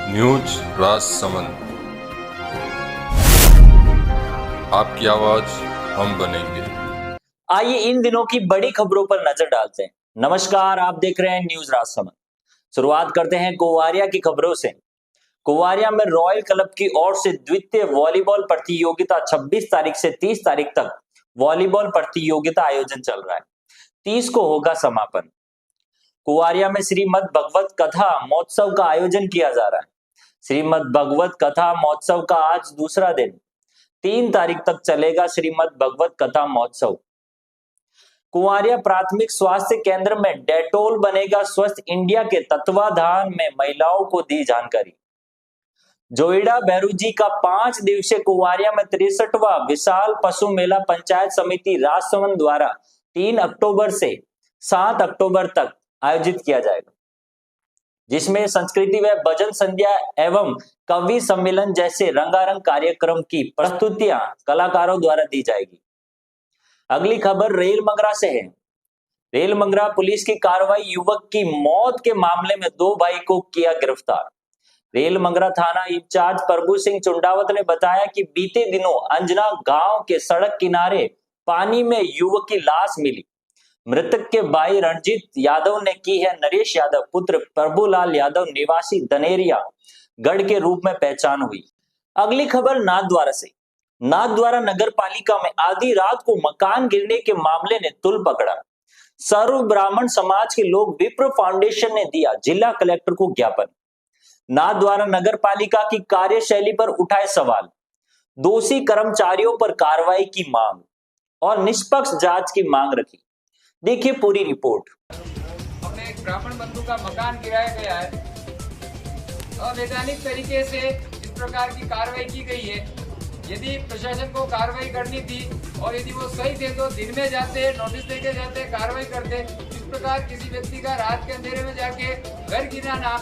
News Rajsamand, आपकी आवाज हम बनेंगे। आइए इन दिनों की बड़ी खबरों पर नजर डालते हैं। नमस्कार, आप देख रहे हैं न्यूज राजसमंद। शुरुआत करते हैं कुवारिया की खबरों से। कुवारिया में रॉयल क्लब की ओर से द्वितीय वॉलीबॉल प्रतियोगिता 26 तारीख से 30 तारीख तक वॉलीबॉल प्रतियोगिता आयोजन चल रहा है। 30 को होगा समापन। कुवारिया में श्रीमद् भगवत कथा महोत्सव का आयोजन किया जा रहा है। श्रीमद् भगवत कथा महोत्सव का आज दूसरा दिन 3 तारीख तक चलेगा श्रीमद् भगवत कथा महोत्सव। कुवारिया प्राथमिक स्वास्थ्य केंद्र में डेटोल बनेगा स्वस्थ इंडिया के तत्वाधान में महिलाओं को दी जानकारी। जोइडा भैरूजी का 5 दिवसीय कुवारिया में 63वां विशाल पशु मेला पंचायत समिति राजसमंद द्वारा 3 अक्टूबर से 7 अक्टूबर तक आयोजित किया जाएगा, जिसमें संस्कृति व भजन संध्या एवं कवि सम्मेलन जैसे रंगारंग कार्यक्रम की प्रस्तुतियां कलाकारों द्वारा दी जाएगी। अगली खबर रेल मंगरा से है। रेल मंगरा पुलिस की कार्रवाई, युवक की मौत के मामले में 2 भाई को किया गिरफ्तार। रेल मंगरा थाना इंचार्ज प्रभु सिंह चुंडावत ने बताया कि बीते दिनों अंजना गांव के सड़क किनारे पानी में युवक की लाश मिली। मृतक के भाई रणजीत यादव ने की है नरेश यादव पुत्र प्रभुलाल यादव निवासी दनेरिया गढ़ के रूप में पहचान हुई। अगली खबर नाथद्वारा से। नाथद्वारा नगर पालिका में आधी रात को मकान गिरने के मामले ने तुल पकड़ा। सर्व ब्राह्मण समाज के लोग विप्र फाउंडेशन ने दिया जिला कलेक्टर को ज्ञापन। नाथद्वारा नगर पालिका की कार्यशैली पर उठाए सवाल, दोषी कर्मचारियों पर कार्रवाई की मांग और निष्पक्ष जांच की मांग रखी। देखिए पूरी रिपोर्ट। अपने एक ब्राह्मण बंधु का मकान गिराया गया है। अवैधानिक तरीके से इस प्रकार की कार्रवाई की गई है। यदि प्रशासन को कार्रवाई करनी थी और यदि वो सही थे तो दिन में जाते, नोटिस देके जाते, कार्रवाई करते। इस प्रकार किसी व्यक्ति का रात के अंधेरे में जाके घर गिराना,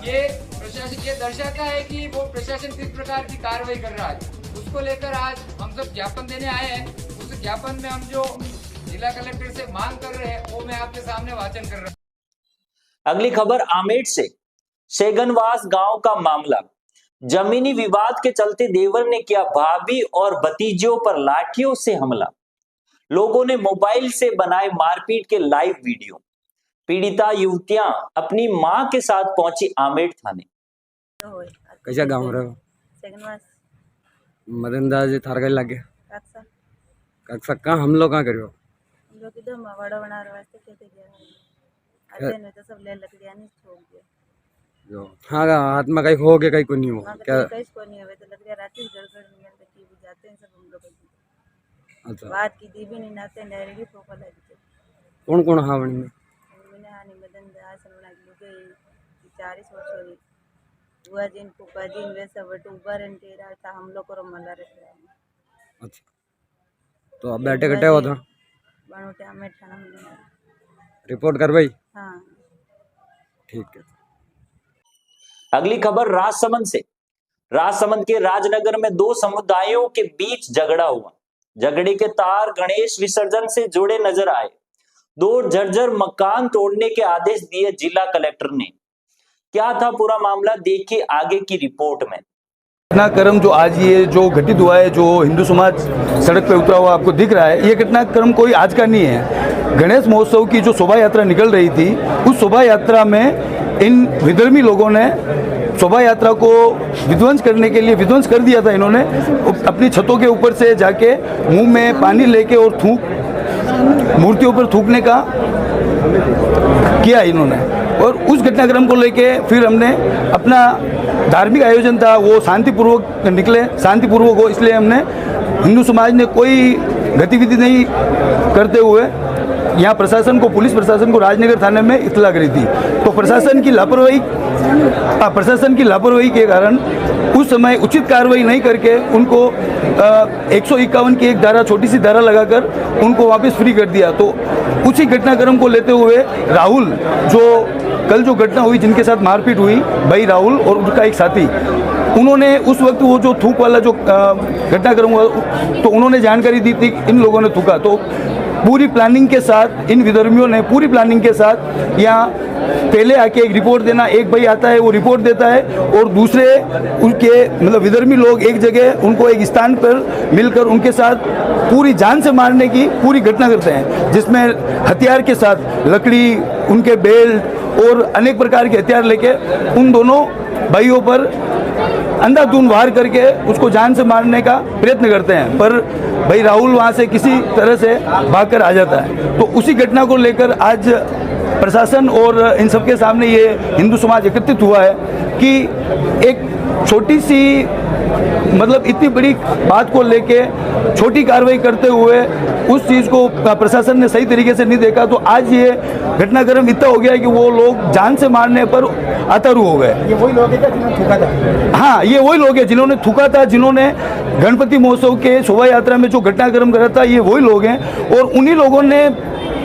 ये प्रशासन ये दर्शाता है कि वो प्रशासन किस प्रकार की कार्रवाई कर रहा है। उसको लेकर आज हम सब ज्ञापन देने आए हैं। उस ज्ञापन में हम जो जिला कलेक्टर से मांग कर रहे हैं वो मैं आपके सामने वाचन कर रहा हूं। अगली खबर आमेठ से। सेगनवास गांव का मामला, जमीनी विवाद के चलते देवर ने किया भाभी और भतीजों पर लाठियों से हमला। लोगों ने मोबाइल से बनाए मारपीट के लाइव वीडियो। पीड़िता युवतियां अपनी मां के साथ पहुंची आमेठ थाने। कैसा गाँव रहे हो? सेगनवास मदन दास जी थार गए लगे काक्सा कक्षा कहाँ हम लोग कहाँ करियो हम लोग इधर मावाड़ा बना रहे वास्ते खेते गया अजय ने तो सब ले लकड़ियां नहीं छोड़ दिया जो हाँ हाथ में कहीं हो गया कहीं को नहीं हो क्या? कहीं को नहीं हुए तो लकड़ियां रात गड़गड़ निकल के भी जाते हैं सब हम लोग। अच्छा, बात की दी भी नहीं नाते डायरेक्टली फोका लगी कौन कौन हाँ बनी में मैंने हानि मदन दास बना के गई 40 वर्ष हो गई बुआ जिन फूफा जिन वे सब ऊबर एंड तेरा था हम लोग को मल्ला रखा। अच्छा, तो अब बैठे कटे हो था बनोटे हमें थाना में रिपोर्ट कर भाई। हाँ ठीक है। अगली खबर राजसमंद से। राजसमंद के राजनगर में 2 समुदायों के बीच झगड़ा हुआ। झगड़े के तार गणेश विसर्जन से जुड़े नजर आए। 2 जर्जर मकान तोड़ने के आदेश दिए जिला कलेक्टर ने। क्या था पूरा मामला, देखिए आगे की रिपोर्ट में। घटनाक्रम जो आज ये जो घटित हुआ है, जो हिंदू समाज सड़क पे उतरा हुआ आपको दिख रहा है, ये घटनाक्रम कोई आज का नहीं है। गणेश महोत्सव की जो शोभा यात्रा निकल रही थी, उस शोभा यात्रा में इन विधर्मी लोगों ने शोभा यात्रा को विध्वंस करने के लिए विध्वंस कर दिया था। इन्होंने अपनी छतों के ऊपर से जाके मुंह में पानी लेके और मूर्तियों पर थूकने का किया इन्होंने। और उस घटनाक्रम को लेके फिर हमने अपना धार्मिक आयोजन था वो शांतिपूर्वक निकले, शांतिपूर्वक हो, इसलिए हमने हिंदू समाज ने कोई गतिविधि नहीं करते हुए यहाँ प्रशासन को, पुलिस प्रशासन को राजनगर थाने में इत्तला करी थी। तो प्रशासन की लापरवाही के कारण उस समय उचित कार्रवाई नहीं करके उनको 151 की एक धारा, छोटी सी धारा लगाकर उनको वापस फ्री कर दिया। तो उसी घटनाक्रम को लेते हुए राहुल, जो कल जो घटना हुई, जिनके साथ मारपीट हुई, भाई राहुल और उनका एक साथी, उन्होंने उस वक्त वो जो थूक वाला जो घटनाक्रम हुआ, तो उन्होंने जानकारी दी थी इन लोगों ने थूका। तो पूरी प्लानिंग के साथ इन विधर्मियों ने पूरी प्लानिंग के साथ यहाँ पहले आके एक रिपोर्ट देना, एक भाई आता है वो रिपोर्ट देता है और दूसरे उनके मतलब विधर्मी लोग एक जगह उनको एक स्थान पर मिलकर उनके साथ पूरी जान से मारने की पूरी घटना करते हैं, जिसमें हथियार के साथ लकड़ी, उनके बेल्ट और अनेक प्रकार के हथियार लेके उन दोनों भाइयों पर अंधाधुंध वार करके उसको जान से मारने का प्रयत्न करते हैं। पर भाई राहुल वहाँ से किसी तरह से भागकर आ जाता है। तो उसी घटना को लेकर आज प्रशासन और इन सबके सामने ये हिंदू समाज एकत्रित हुआ है कि एक छोटी सी मतलब इतनी बड़ी बात को लेके छोटी कार्रवाई करते हुए उस चीज़ को प्रशासन ने सही तरीके से नहीं देखा। तो आज ये घटनाक्रम इतना हो गया है कि वो लोग जान से मारने पर अतरु हो गए। ये वही लोग हैं क्या जिन्होंने थूका था? हाँ, ये वही लोग हैं जिन्होंने थूका था, जिन्होंने गणपति महोत्सव के शोभा यात्रा में जो घटनाक्रम करा था, ये वही लोग हैं। और उन्हीं लोगों ने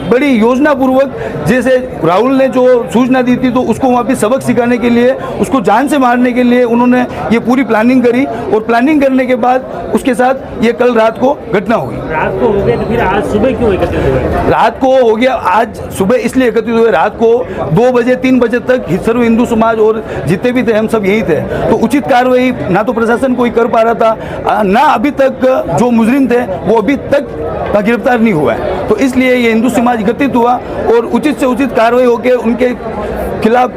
बड़ी योजना पूर्वक, जैसे राहुल ने जो सूचना दी थी तो उसको वहाँ पे सबक सिखाने के लिए, उसको जान से मारने के लिए उन्होंने ये पूरी प्लानिंग करी और प्लानिंग करने के बाद उसके साथ ये कल रात को घटना हुई। रात को हो गया तो फिर आज सुबह क्यों एकत्रित हुए? रात को हो गया, आज सुबह इसलिए एकत्रित हुए, रात को 2 बजे 3 बजे तक सर्व हिंदू समाज और जितने भी थे हम सब यही थे। तो उचित कार्रवाई ना तो प्रशासन कोई कर पा रहा था, ना अभी तक जो मुजरिम थे वो अभी तक गिरफ्तार नहीं हुआ है। तो इसलिए ये हिंदू समाज एकत्रित हुआ और उचित से उचित कार्रवाई होकर उनके खिलाफ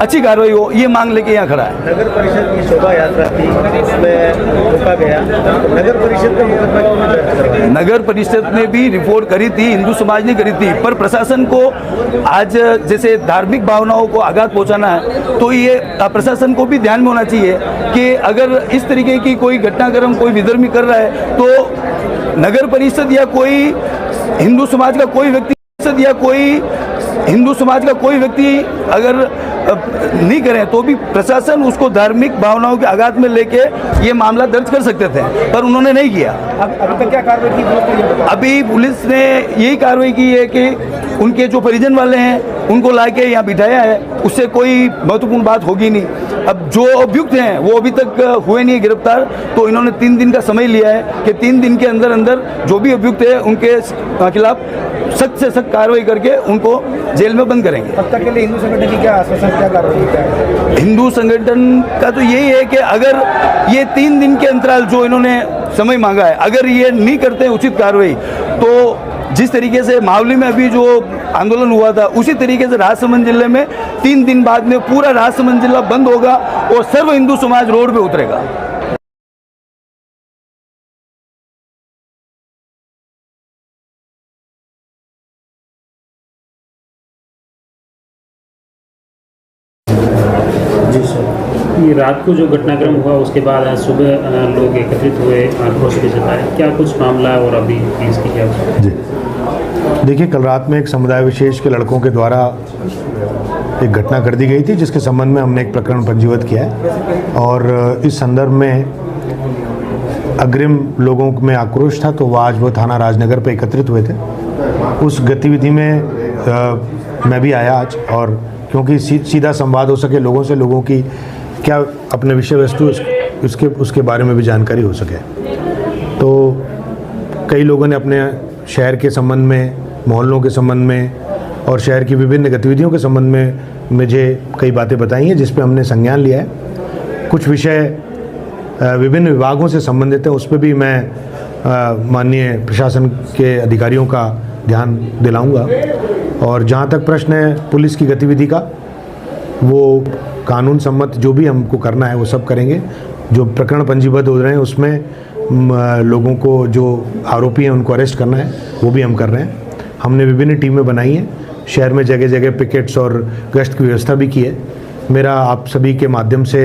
अच्छी कार्रवाई हो, ये मांग लेके यहाँ खड़ा है। नगर परिषद की शोभा यात्रा थी, उसमें रोका गया, नगर परिषद का मुकदमा क्यों नहीं दर्ज करवाया? नगर परिषद ने भी रिपोर्ट करी थी, हिंदू समाज ने करी थी, पर प्रशासन को आज जैसे धार्मिक भावनाओं को आघात पहुंचाना है तो ये प्रशासन को भी ध्यान में होना चाहिए कि अगर इस तरीके की कोई घटनाक्रम कोई विधर्मी कर रहा है तो नगर परिषद या कोई हिंदू समाज का कोई व्यक्ति अगर नहीं करें तो भी प्रशासन उसको धार्मिक भावनाओं के आघात में लेके ये मामला दर्ज कर सकते थे, पर उन्होंने नहीं किया। अभी तक क्या कार्रवाई की? अभी पुलिस ने यही कार्रवाई की है कि उनके जो परिजन वाले हैं उनको लाके यहाँ बिठाया है, उससे कोई महत्वपूर्ण बात होगी नहीं। अब जो अभियुक्त हैं वो अभी तक हुए नहीं गिरफ्तार, तो इन्होंने 3 दिन का समय लिया है कि 3 दिन के अंदर अंदर जो भी अभियुक्त है उनके खिलाफ सख्त से सख्त कार्रवाई करके उनको जेल में बंद करेंगे। अब तक के लिए हिंदू संगठन की क्या आश्वासन, क्या कार्रवाई है? हिंदू संगठन का तो यही है कि अगर ये 3 दिन के अंतराल जो इन्होंने समय मांगा है, अगर ये नहीं करते उचित कार्रवाई तो जिस तरीके से मावली में अभी जो आंदोलन हुआ था उसी तरीके से राजसमंद जिले में 3 दिन बाद में पूरा राजसमंद जिला बंद होगा और सर्व हिंदू समाज रोड पे उतरेगा। ये रात को जो घटनाक्रम हुआ उसके बाद आज सुबह लोग एकत्रित हुए, आक्रोश भी जताया, क्या कुछ मामला है और अभी इसकी क्या? जी देखिए, कल रात में एक समुदाय विशेष के लड़कों के द्वारा एक घटना कर दी गई थी जिसके संबंध में हमने एक प्रकरण पंजीबद्ध किया है और इस संदर्भ में अग्रिम लोगों में आक्रोश था तो वह आज वो थाना राजनगर पे एकत्रित हुए थे। उस गतिविधि में मैं भी आया आज, और क्योंकि सीधा संवाद हो सके लोगों से, लोगों की क्या अपने विषय वस्तु उसके बारे में भी जानकारी हो सके। तो कई लोगों ने अपने शहर के संबंध में, मोहल्लों के संबंध में और शहर की विभिन्न गतिविधियों के संबंध में मुझे कई बातें बताई हैं जिस पे हमने संज्ञान लिया है। कुछ विषय विभिन्न विभागों से संबंधित है, उस पर भी मैं माननीय प्रशासन के अधिकारियों का ध्यान दिलाऊंगा। और जहाँ तक प्रश्न है पुलिस की गतिविधि का, वो कानून सम्मत जो भी हमको करना है वो सब करेंगे। जो प्रकरण पंजीबद्ध हो रहे हैं उसमें लोगों को जो आरोपी हैं उनको अरेस्ट करना है वो भी हम कर रहे हैं। हमने विभिन्न टीमें बनाई हैं, शहर में जगह जगह पिकेट्स और गश्त की व्यवस्था भी की है। मेरा आप सभी के माध्यम से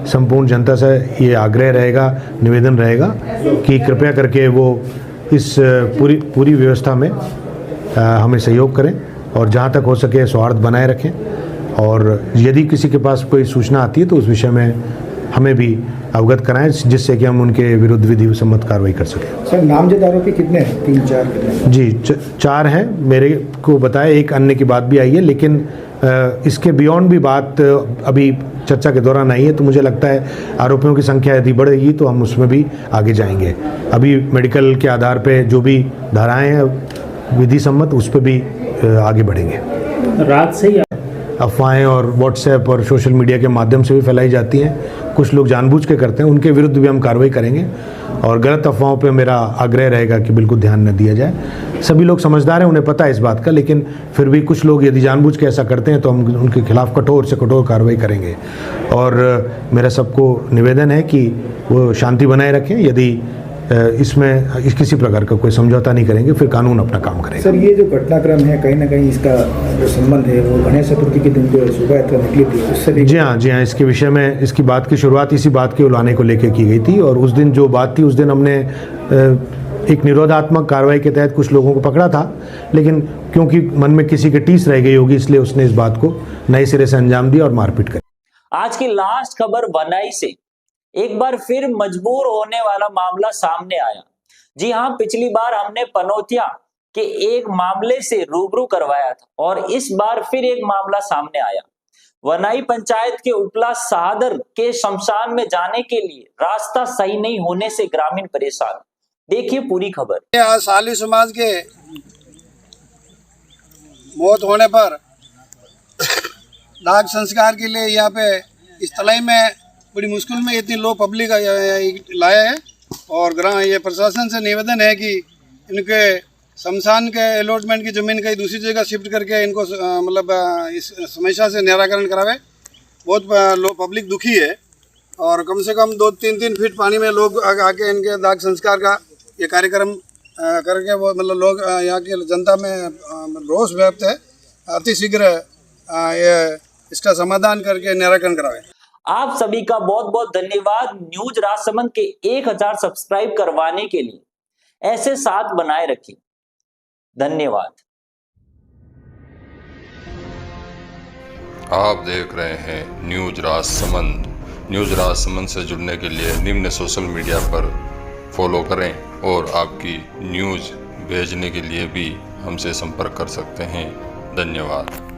संपूर्ण जनता से ये आग्रह रहेगा, निवेदन रहेगा कि कृपया करके वो इस पूरी व्यवस्था में हमें सहयोग करें और जहाँ तक हो सके सौहार्द बनाए रखें। और यदि किसी के पास कोई सूचना आती है तो उस विषय में हमें भी अवगत कराएं जिससे कि हम उनके विरुद्ध विधि सम्मत कार्रवाई कर सकें। सर, नामजद आरोपी कितने हैं? 3-4 कितने? जी 4 हैं, मेरे को बताया, एक अन्य की बात भी आई है, लेकिन इसके बियॉन्ड भी बात अभी चर्चा के दौरान आई है। तो मुझे लगता है आरोपियों की संख्या यदि बढ़ेगी तो हम उसमें भी आगे जाएंगे। अभी मेडिकल के आधार पे जो भी धाराएं हैं विधि सम्मत उस पर भी आगे बढ़ेंगे। रात से ही अफवाहें और व्हाट्सएप और सोशल मीडिया के माध्यम से भी फैलाई जाती हैं, कुछ लोग जानबूझ के करते हैं, उनके विरुद्ध भी हम कार्रवाई करेंगे और गलत अफवाहों पे मेरा आग्रह रहेगा कि बिल्कुल ध्यान न दिया जाए। सभी लोग समझदार हैं, उन्हें पता है इस बात का, लेकिन फिर भी कुछ लोग यदि जानबूझ के ऐसा करते हैं तो हम उनके खिलाफ कठोर से कठोर कार्रवाई करेंगे। और मेरा सबको निवेदन है कि वो शांति बनाए रखें। यदि इसमें किसी प्रकार का कोई समझौता नहीं करेंगे फिर कानून अपना काम करेगा। सर, ये जो घटनाक्रम है कहीं ना कहीं इसका जो संबंध है वो गणेश चतुर्थी के दिन जो शोभा यात्रा निकली थी उससे भी। जी हाँ, इसके विषय में इसकी बात की शुरुआत इसी बात के उलाने को लेकर की गई थी और उस दिन जो बात थी उस दिन हमने एक निरोधात्मक कार्रवाई के तहत कुछ लोगों को पकड़ा था, लेकिन क्योंकि मन में किसी के टीस रह गई होगी इसलिए उसने इस बात को नए सिरे से अंजाम दिया और मारपीट करी। आज की लास्ट खबर वनाई से एक बार फिर मजबूर होने वाला मामला सामने आया। जी हां, पिछली बार हमने पनौतिया के एक मामले से रूबरू करवाया था और इस बार फिर एक मामला सामने आया। वनाई पंचायत के उपला सादर के शमशान में जाने के लिए रास्ता सही नहीं होने से ग्रामीण परेशान। देखिए पूरी खबर। आज साली समाज के मौत होने पर दाग संस्कार के लिए यहाँ पे इस तलाई में बड़ी मुश्किल में इतनी लो पब्लिक लाया है और ये प्रशासन से निवेदन है कि इनके शमशान के अलॉटमेंट की ज़मीन कहीं दूसरी जगह शिफ्ट करके इनको मतलब इस समस्या से निराकरण करावे। बहुत लो पब्लिक दुखी है और कम से कम 2-3 फीट पानी में लोग आके इनके दाग संस्कार का ये कार्यक्रम करके वो मतलब लोग यहाँ की जनता में रोष व्याप्त है। अतिशीघ्र ये इसका समाधान करके निराकरण करावे। आप सभी का बहुत बहुत धन्यवाद। न्यूज राजसमंद के 1000 सब्सक्राइब करवाने के लिए ऐसे साथ बनाए रखिए। धन्यवाद। आप देख रहे हैं न्यूज राजसमंद। न्यूज राजसमंद से जुड़ने के लिए निम्न सोशल मीडिया पर फॉलो करें और आपकी न्यूज भेजने के लिए भी हमसे संपर्क कर सकते हैं। धन्यवाद।